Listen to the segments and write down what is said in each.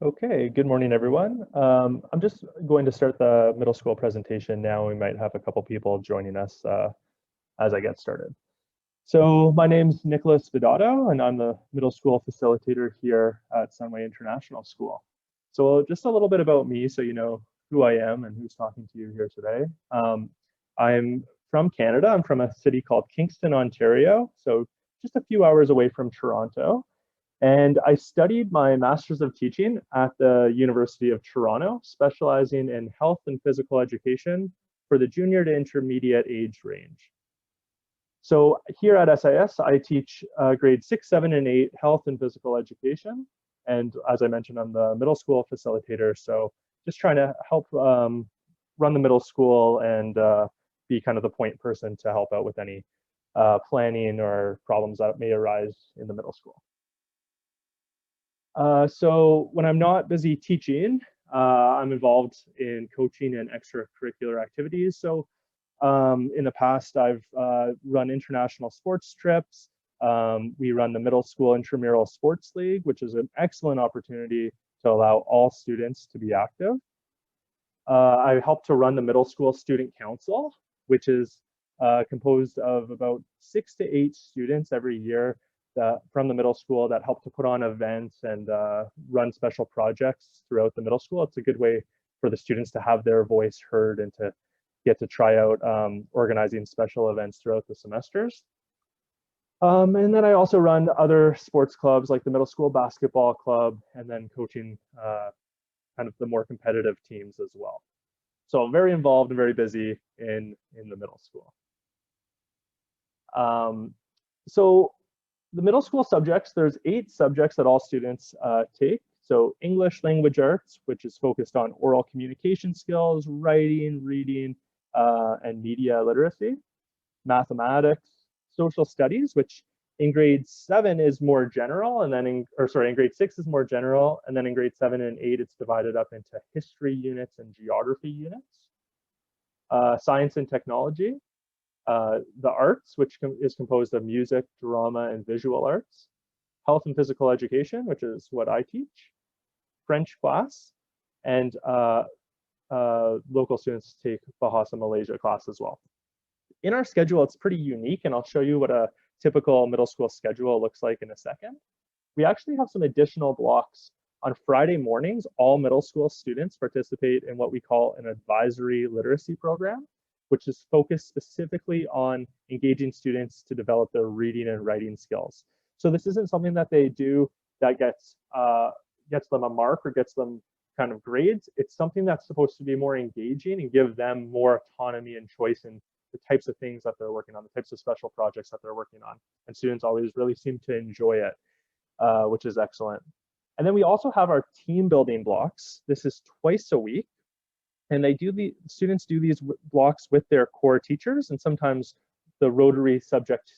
Okay, good morning, everyone. I'm just going to start the middle school presentation now. We might have a couple people joining us as I get started. So my name's Nicholas Vidotto, and I'm the middle school facilitator here at Sunway International School. So just a little bit about me so you know who I am and who's talking to you here today. I'm from Canada. I'm from a city called Kingston, Ontario, so just a few hours away from Toronto. And I studied my Master's of Teaching at the University of Toronto, specializing in health and physical education for the junior to intermediate age range. So here at SIS, I teach grades 6, 7, and 8 health and physical education. And as I mentioned, I'm the middle school facilitator. So just trying to help run the middle school and be kind of the point person to help out with any planning or problems that may arise in the middle school. So when I'm not busy teaching, I'm involved in coaching and extracurricular activities. So in the past, I've run international sports trips. We run the middle school intramural sports league, which is an excellent opportunity to allow all students to be active. I help to run the middle school student council, which is composed of about 6 to 8 students every year from the middle school that help to put on events and run special projects throughout the middle school. It's a good way for the students to have their voice heard and to get to try out organizing special events throughout the semesters. And then I also run other sports clubs like the middle school basketball club and then coaching kind of the more competitive teams as well. So I'm very involved and very busy in the middle school. So the middle school subjects, there's 8 subjects that all students take. So English language arts, which is focused on oral communication skills, writing, reading, and media literacy. Mathematics, social studies, which in grade 7 is more general, and then in grade 6 is more general, and then in grade 7 and 8 it's divided up into history units and geography units. Science and technology, the arts, which is composed of music, drama, and visual arts. Health and physical education, which is what I teach. French class, and local students take Bahasa Malaysia class as well. In our schedule, it's pretty unique, and I'll show you what a typical middle school schedule looks like in a second. We actually have some additional blocks. On Friday mornings, all middle school students participate in what we call an advisory literacy program, which is focused specifically on engaging students to develop their reading and writing skills. So this isn't something that they do that gets them a mark or gets them kind of grades. It's something that's supposed to be more engaging and give them more autonomy and choice in the types of things that they're working on, the types of special projects that they're working on. And students always really seem to enjoy it, which is excellent. And then we also have our team building blocks. This is twice a week. And students do these blocks with their core teachers, and sometimes the Rotary subject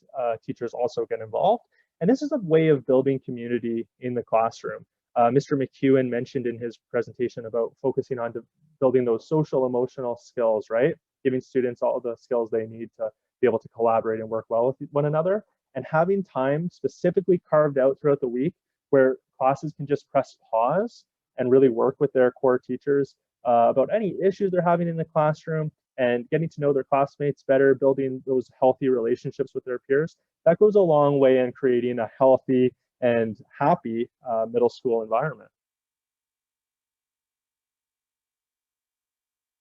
teachers also get involved. And this is a way of building community in the classroom. Mr. McEwen mentioned in his presentation about focusing on building those social emotional skills, right? Giving students all the skills they need to be able to collaborate and work well with one another, and having time specifically carved out throughout the week where classes can just press pause and really work with their core teachers about any issues they're having in the classroom and getting to know their classmates better, building those healthy relationships with their peers. That goes a long way in creating a healthy and happy middle school environment.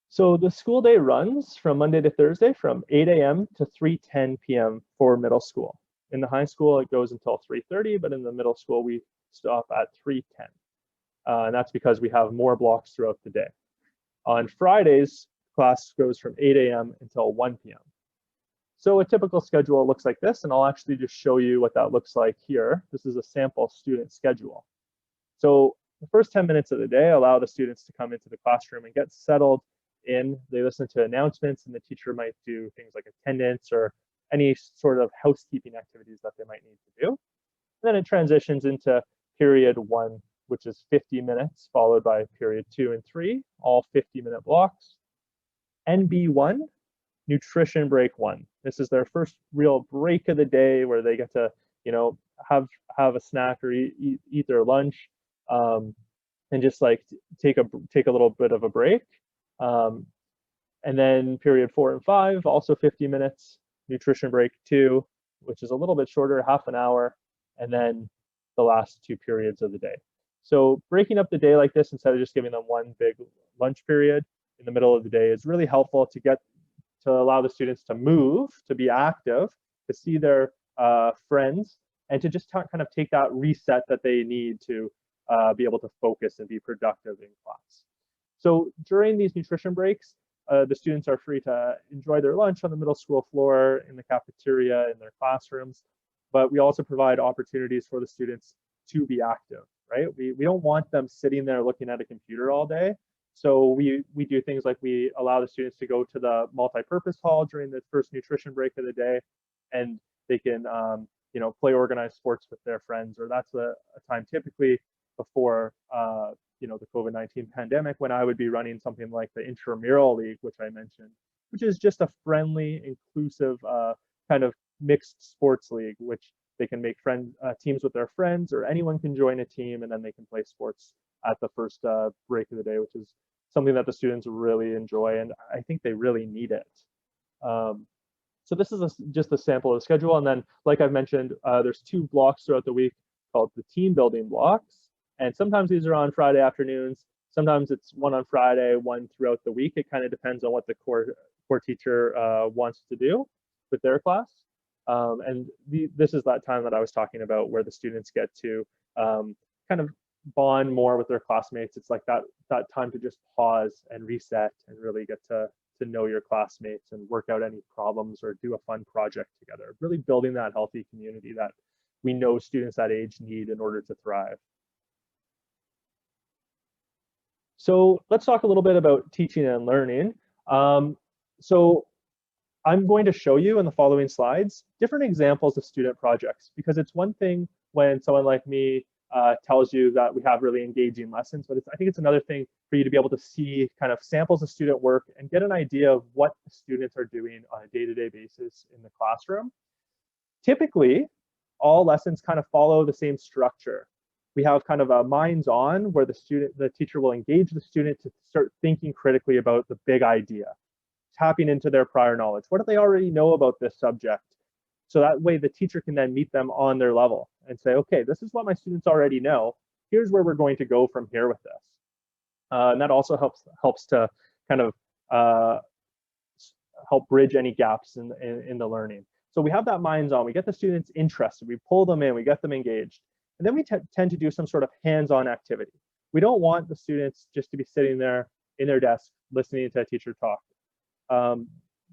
So the school day runs from Monday to Thursday from 8 a.m. to 3:10 p.m. for middle school. In the high school, it goes until 3:30, but in the middle school, we stop at 3:10. And that's because we have more blocks throughout the day. On Fridays, class goes from 8 a.m. until 1 p.m. So a typical schedule looks like this, and I'll actually just show you what that looks like here. This is a sample student schedule. So the first 10 minutes of the day allow the students to come into the classroom and get settled in. They listen to announcements, and the teacher might do things like attendance or any sort of housekeeping activities that they might need to do. And then it transitions into period 1, which is 50 minutes, followed by period 2 and 3, all 50-minute blocks. NB1, nutrition break 1. This is their first real break of the day where they get to, have a snack or eat their lunch. and just like take a little bit of a break. And then period 4 and 5, also 50 minutes, nutrition break 2, which is a little bit shorter, half an hour, and then the last 2 periods of the day. So breaking up the day like this instead of just giving them one big lunch period in the middle of the day is really helpful to allow the students to move, to be active, to see their friends, and to just kind of take that reset that they need to be able to focus and be productive in class. So during these nutrition breaks, the students are free to enjoy their lunch on the middle school floor, in the cafeteria, in their classrooms, but we also provide opportunities for the students to be active, right? We don't want them sitting there looking at a computer all day. So we do things like we allow the students to go to the multi-purpose hall during the first nutrition break of the day, and they can play organized sports with their friends, or that's a time typically before the COVID-19 pandemic, when I would be running something like the intramural league, which I mentioned, which is just a friendly, inclusive kind of mixed sports league, which they can make teams with their friends, or anyone can join a team, and then they can play sports at the first break of the day, which is something that the students really enjoy, and I think they really need it. So this is just a sample of the schedule, and then, like I've mentioned, there's 2 blocks throughout the week called the team building blocks. And sometimes these are on Friday afternoons. Sometimes it's one on Friday, one throughout the week. It kind of depends on what the core teacher wants to do with their class. And this is that time that I was talking about, where the students get to kind of bond more with their classmates. It's like that time to just pause and reset and really get to know your classmates and work out any problems or do a fun project together. Really building that healthy community that we know students that age need in order to thrive. So let's talk a little bit about teaching and learning. So I'm going to show you in the following slides different examples of student projects, because it's one thing when someone like me tells you that we have really engaging lessons, but I think it's another thing for you to be able to see kind of samples of student work and get an idea of what the students are doing on a day-to-day basis in the classroom. Typically, all lessons kind of follow the same structure. We have kind of a minds on, where the teacher will engage the student to start thinking critically about the big idea, tapping into their prior knowledge. What do they already know about this subject? So that way the teacher can then meet them on their level and say, okay, this is what my students already know. Here's where we're going to go from here with this. And that also helps to kind of help bridge any gaps in the learning. So we have that minds on, we get the students interested, we pull them in, we get them engaged. And then we tend to do some sort of hands-on activity. We don't want the students just to be sitting there in their desk listening to a teacher talk.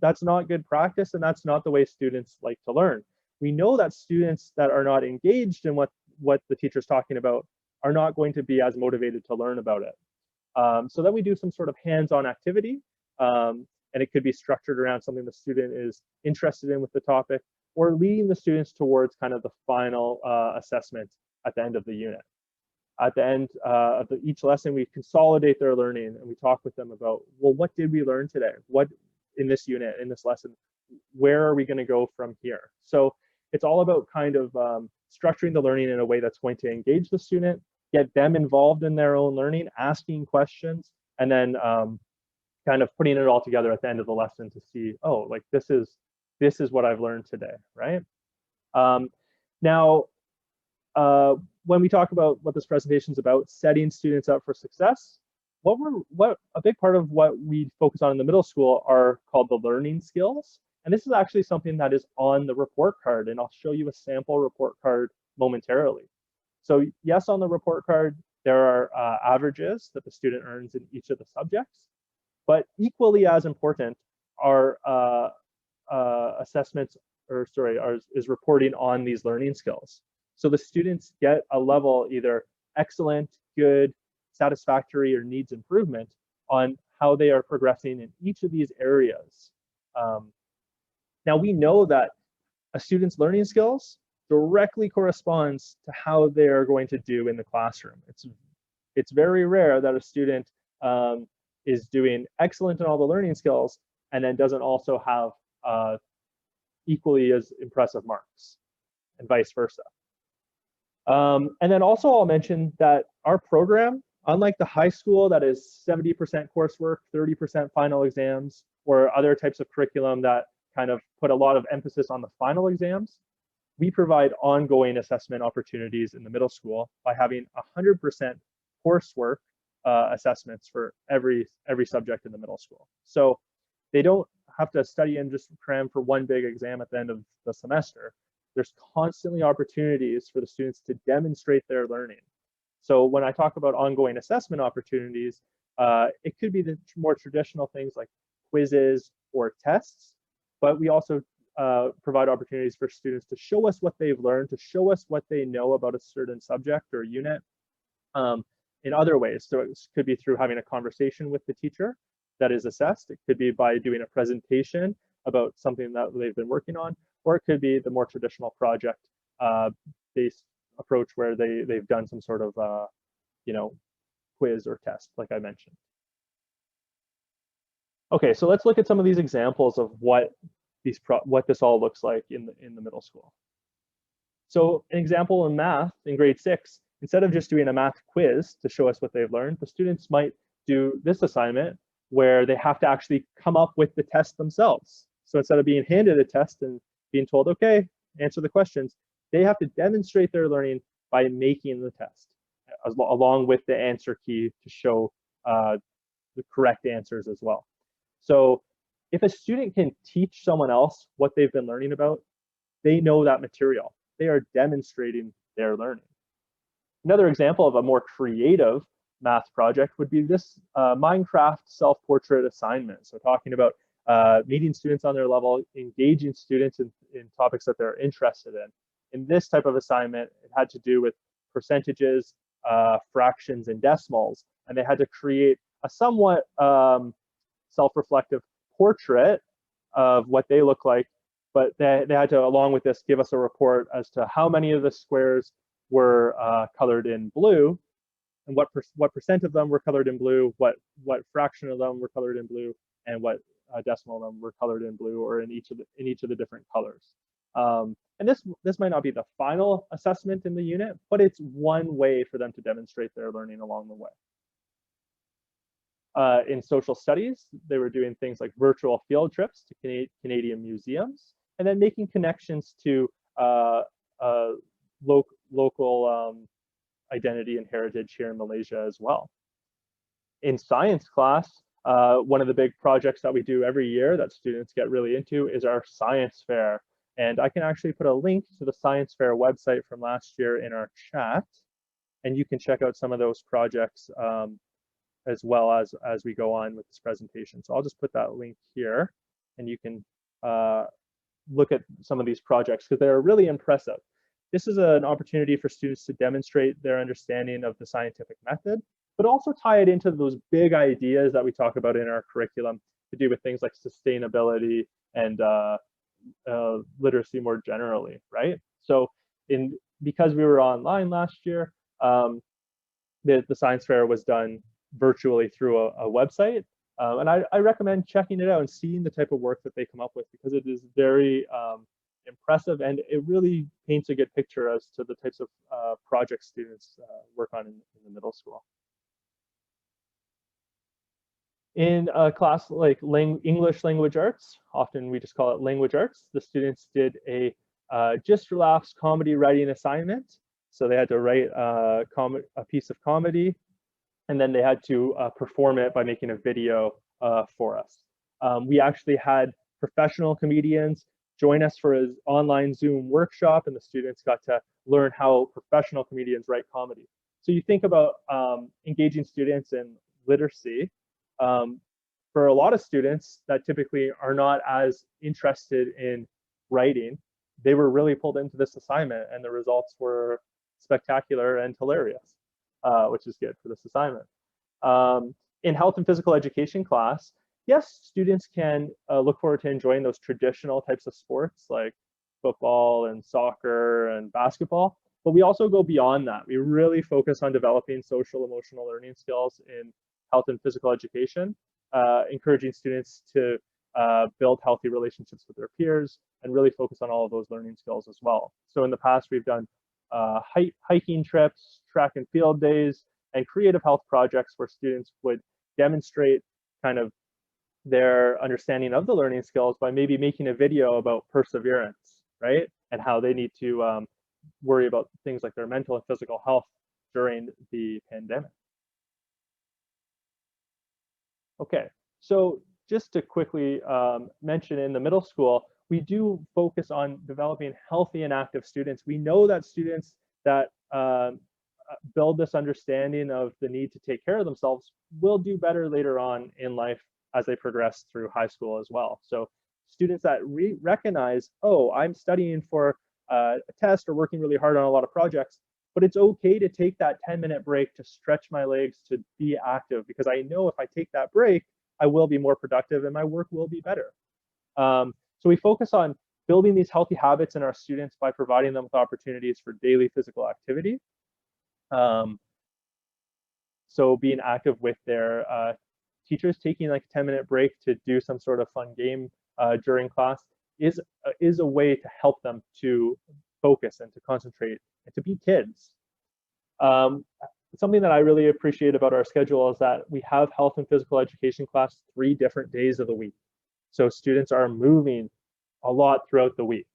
That's not good practice, and that's not the way students like to learn. We know that students that are not engaged in what the teacher's talking about are not going to be as motivated to learn about it. So then we do some sort of hands-on activity, and it could be structured around something the student is interested in with the topic, or leading the students towards kind of the final assessment at the end of the unit. At the end of each lesson, we consolidate their learning, and we talk with them about, well, what did we learn today? What in this unit, in this lesson, where are we going to go from here? So it's all about kind of structuring the learning in a way that's going to engage the student, get them involved in their own learning, asking questions, and then kind of putting it all together at the end of the lesson to see, oh, like this is what I've learned today, right? Now, when we talk about what this presentation is about, setting students up for success, a big part of what we focus on in the middle school are called the learning skills. And this is actually something that is on the report card, and I'll show you a sample report card momentarily. So yes, on the report card, there are averages that the student earns in each of the subjects, but equally as important are assessments, is reporting on these learning skills. So the students get a level either excellent, good, satisfactory, or needs improvement on how they are progressing in each of these areas. Now we know that a student's learning skills directly corresponds to how they are going to do in the classroom. It's very rare that a student is doing excellent in all the learning skills and then doesn't also have equally as impressive marks, and vice versa. And then also I'll mention that our program Unlike the high school that is 70% coursework, 30% final exams, or other types of curriculum that kind of put a lot of emphasis on the final exams, we provide ongoing assessment opportunities in the middle school by having 100% coursework assessments for every subject in the middle school. So they don't have to study and just cram for one big exam at the end of the semester. There's constantly opportunities for the students to demonstrate their learning. So when I talk about ongoing assessment opportunities, it could be the more traditional things like quizzes or tests, but we also provide opportunities for students to show us what they've learned, to show us what they know about a certain subject or unit in other ways. So it could be through having a conversation with the teacher that is assessed. It could be by doing a presentation about something that they've been working on, or it could be the more traditional project-based approach where they've done some sort of quiz or test, like I mentioned. Okay, so let's look at some of these examples of what this all looks like in the middle school. So an example in math in grade 6, instead of just doing a math quiz to show us what they've learned, the students might do this assignment where they have to actually come up with the test themselves. So instead of being handed a test and being told, okay, answer the questions, they have to demonstrate their learning by making the test, along with the answer key to show the correct answers as well. So if a student can teach someone else what they've been learning about, they know that material. They are demonstrating their learning. Another example of a more creative math project would be this Minecraft self-portrait assignment. So talking about meeting students on their level, engaging students in topics that they're interested in. In this type of assignment, it had to do with percentages, fractions, and decimals, and they had to create a somewhat self-reflective portrait of what they look like, but they had to, along with this, give us a report as to how many of the squares were colored in blue, and what percent of them were colored in blue, what fraction of them were colored in blue, and what decimal of them were colored in blue, or in each of the different colors. And this might not be the final assessment in the unit, but it's one way for them to demonstrate their learning along the way. In social studies, they were doing things like virtual field trips to Canadian museums, and then making connections to local identity and heritage here in Malaysia as well. In science class, one of the big projects that we do every year that students get really into is our science fair. And I can actually put a link to the science fair website from last year in our chat, and you can check out some of those projects as well as we go on with this presentation. So I'll just put that link here, and you can look at some of these projects because they're really impressive. This is an opportunity for students to demonstrate their understanding of the scientific method, but also tie it into those big ideas that we talk about in our curriculum to do with things like sustainability and literacy more generally, right? So because we were online last year, the science fair was done virtually through a website. And I recommend checking it out and seeing the type of work that they come up with, because it is very impressive, and it really paints a good picture as to the types of projects students work on in the middle school. In a class like English language arts, often we just call it language arts, the students did a just relaxed comedy writing assignment. So they had to write a piece of comedy, and then they had to perform it by making a video for us. We actually had professional comedians join us for an online Zoom workshop, and the students got to learn how professional comedians write comedy. So you think about engaging students in literacy. For a lot of students that typically are not as interested in writing, they were really pulled into this assignment, and the results were spectacular and hilarious, which is good for this assignment. In health and physical education class, yes, students can look forward to enjoying those traditional types of sports like football and soccer and basketball, but we also go beyond that. We really focus on developing social emotional learning skills in health and physical education, encouraging students to build healthy relationships with their peers, and really focus on all of those learning skills as well. So in the past, we've done hiking trips, track and field days, and creative health projects where students would demonstrate kind of their understanding of the learning skills by maybe making a video about perseverance, right? And how they need to worry about things like their mental and physical health during the pandemic. Okay, so just to quickly mention, in the middle school, we do focus on developing healthy and active students. We know that students that build this understanding of the need to take care of themselves will do better later on in life as they progress through high school as well. So students that recognize, oh, I'm studying for a test or working really hard on a lot of projects, but it's okay to take that 10-minute break to stretch my legs, to be active, because I know if I take that break, I will be more productive and my work will be better. So we focus on building these healthy habits in our students by providing them with opportunities for daily physical activity. So being active with their teachers, taking like a 10-minute break to do some sort of fun game during class is a way to help them to focus and to concentrate and to be kids. Something that I really appreciate about our schedule is that we have health and physical education class 3 different days of the week. So students are moving a lot throughout the week,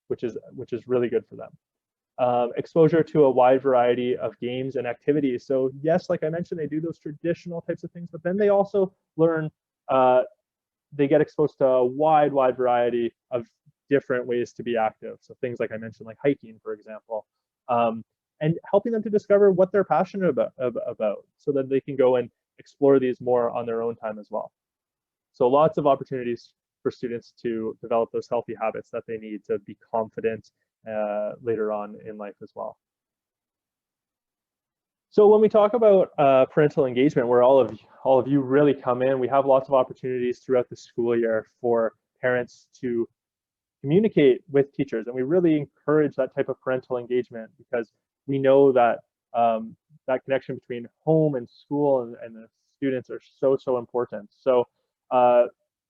which is really good for them. Exposure to a wide variety of games and activities. So yes, like I mentioned, they do those traditional types of things, but then they also learn, they get exposed to a wide variety of different ways to be active. So things like I mentioned, like hiking, for example, and helping them to discover what they're passionate about so that they can go and explore these more on their own time as well. So lots of opportunities for students to develop those healthy habits that they need to be confident later on in life as well. So when we talk about parental engagement, where all of you really come in, we have lots of opportunities throughout the school year for parents to communicate with teachers, and we really encourage that type of parental engagement because we know that that connection between home and school and the students are so important. So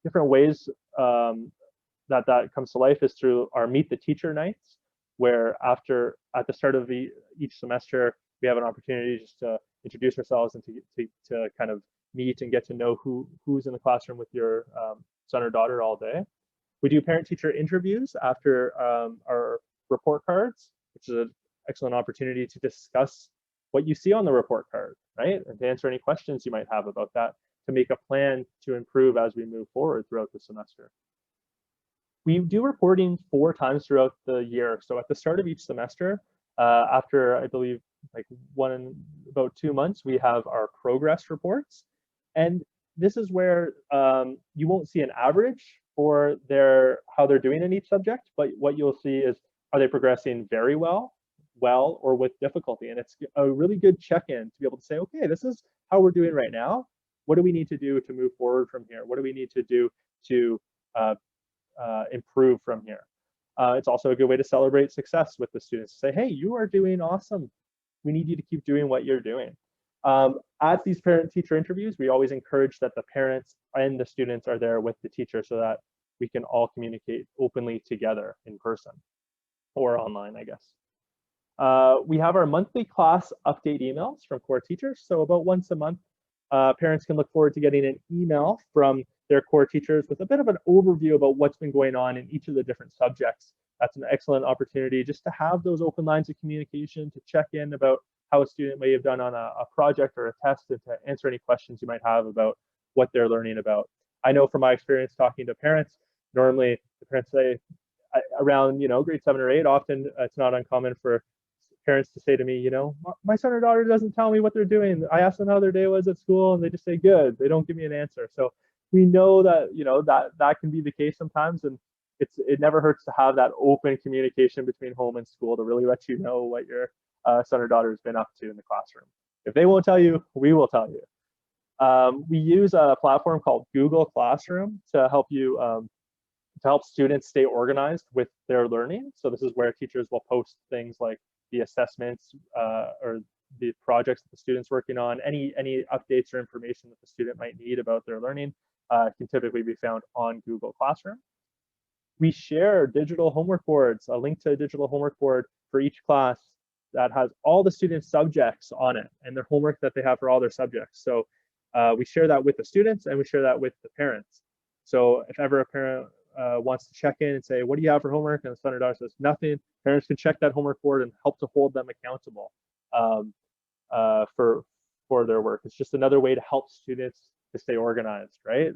different ways that comes to life is through our Meet the Teacher nights, where at the start of each semester, we have an opportunity just to introduce ourselves and to kind of meet and get to know who's in the classroom with your son or daughter all day. We do parent-teacher interviews after our report cards, which is an excellent opportunity to discuss what you see on the report card, right? And to answer any questions you might have about that, to make a plan to improve as we move forward throughout the semester. We do reporting 4 times throughout the year. So at the start of each semester, after I believe like about 2 months, we have our progress reports. And this is where you won't see an average for how they're doing in each subject, but what you'll see is, are they progressing very well, or with difficulty? And it's a really good check-in to be able to say, okay, this is how we're doing right now. What do we need to do to move forward from here? What do we need to do to improve from here? It's also a good way to celebrate success with the students. Say, hey, you are doing awesome. We need you to keep doing what you're doing. At these parent-teacher interviews, we always encourage that the parents and the students are there with the teacher so that we can all communicate openly together in person or online, I guess. We have our monthly class update emails from core teachers. So about once a month, parents can look forward to getting an email from their core teachers with a bit of an overview about what's been going on in each of the different subjects. That's an excellent opportunity just to have those open lines of communication, to check in about how a student may have done on a project or a test, and to answer any questions you might have about what they're learning about. I know from my experience talking to parents, normally the parents say around grade 7 or 8, often it's not uncommon for parents to say to me, my son or daughter doesn't tell me what they're doing. I ask them how their day was at school and they just say good. They don't give me an answer. So we know that that can be the case sometimes, and it never hurts to have that open communication between home and school to really let you know what your son or daughter has been up to in the classroom. If they won't tell you, we will tell you. We use a platform called Google Classroom to help students stay organized with their learning. So this is where teachers will post things like the assessments or the projects that the student's working on, any updates or information that the student might need about their learning can typically be found on Google Classroom. We share digital homework boards, a link to a digital homework board for each class that has all the students' subjects on it and their homework that they have for all their subjects. So we share that with the students and we share that with the parents. So if ever a parent wants to check in and say, what do you have for homework? And the son or daughter says nothing, parents can check that homework board and help to hold them accountable for their work. It's just another way to help students to stay organized, right?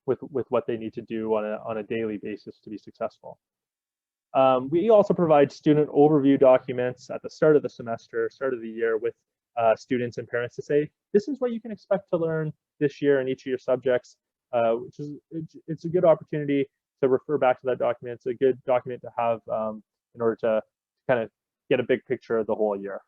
With what they need to do on a daily basis to be successful. We also provide student overview documents at the start of the semester, start of the year, with students and parents to say, this is what you can expect to learn this year in each of your subjects, which is it's a good opportunity to refer back to that document. It's a good document to have in order to kind of get a big picture of the whole year.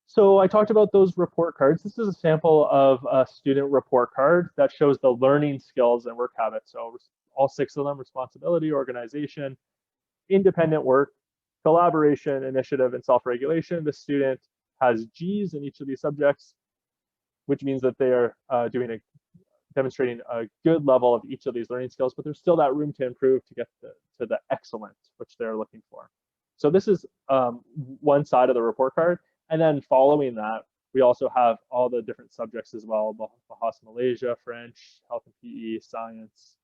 So I talked about those report cards. This is a sample of a student report card that shows the learning skills and work habits. So all 6 of them: responsibility, organization, independent work, collaboration, initiative, and self-regulation. The student has G's in each of these subjects, which means that they are demonstrating a good level of each of these learning skills, but there's still that room to improve to get to the excellent, which they're looking for. So this is one side of the report card. And then following that, we also have all the different subjects as well: Bahasa Malaysia, French, health and PE, science,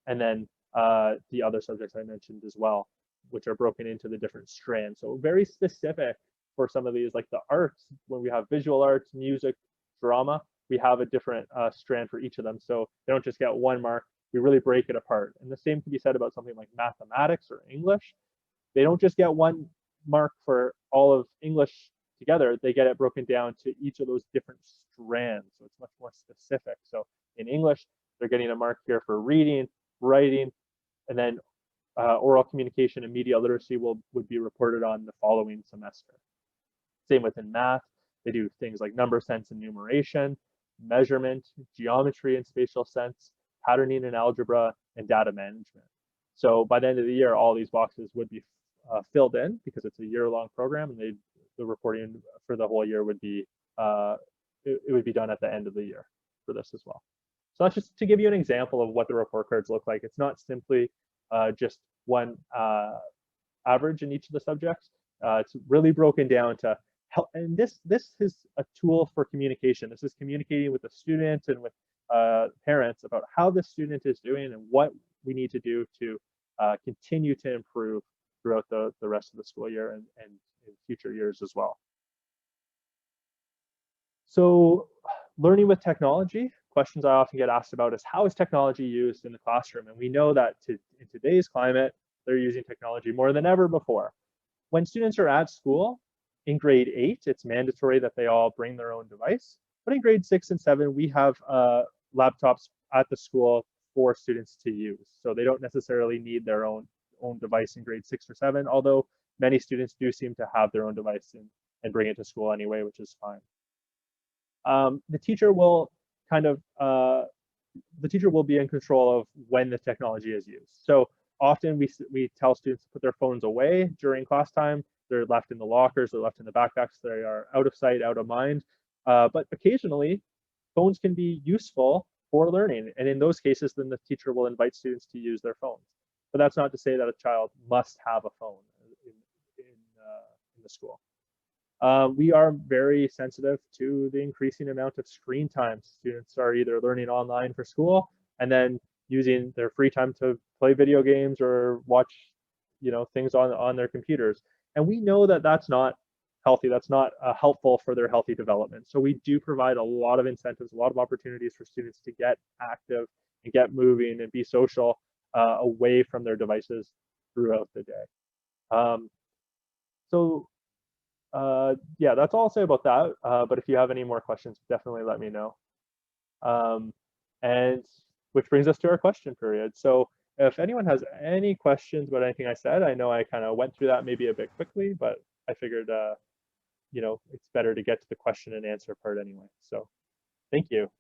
and then the other subjects I mentioned as well, which are broken into the different strands. So very specific for some of these, like the arts. When we have visual arts, music, drama, we have a different strand for each of them. So they don't just get 1 mark. We really break it apart. And the same can be said about something like mathematics or English. They don't just get 1 mark for all of English together. They get it broken down to each of those different strands. So it's much more specific. So in English, they're getting a mark here for reading, writing, and then oral communication and media literacy would be reported on the following semester. Same within math. They do things like number sense and numeration, measurement, geometry and spatial sense, patterning and algebra, and data management. So by the end of the year, all these boxes would be filled in because it's a year-long program, and the reporting for the whole year would be it would be done at the end of the year for this as well. So that's just to give you an example of what the report cards look like. It's not simply just 1 average in each of the subjects. It's really broken down to help, and this is a tool for communication. This is communicating with the student and with parents about how the student is doing and what we need to do to continue to improve throughout the rest of the school year and in future years as well. So learning with technology, questions I often get asked about is, how is technology used in the classroom? And we know that in today's climate, they're using technology more than ever before. When students are at school, in grade 8, it's mandatory that they all bring their own device. But in grade 6 and 7, we have laptops at the school for students to use. So they don't necessarily need their own device in grade 6 or 7, although many students do seem to have their own device and bring it to school anyway, which is fine. The teacher will be in control of when the technology is used. So often we tell students to put their phones away during class time. They're left in the lockers, they're left in the backpacks, they are out of sight, out of mind. But occasionally, phones can be useful for learning. And in those cases, then the teacher will invite students to use their phones. But that's not to say that a child must have a phone in the school. We are very sensitive to the increasing amount of screen time. Students are either learning online for school and then using their free time to play video games or watch, things on their computers. And we know that that's not healthy. That's not helpful for their healthy development. So we do provide a lot of incentives, a lot of opportunities for students to get active and get moving and be social away from their devices throughout the day. Yeah, that's all I'll say about that. But if you have any more questions, definitely let me know. And which brings us to our question period. So if anyone has any questions about anything I said, I know I kind of went through that maybe a bit quickly, but I figured, it's better to get to the question and answer part anyway. So thank you.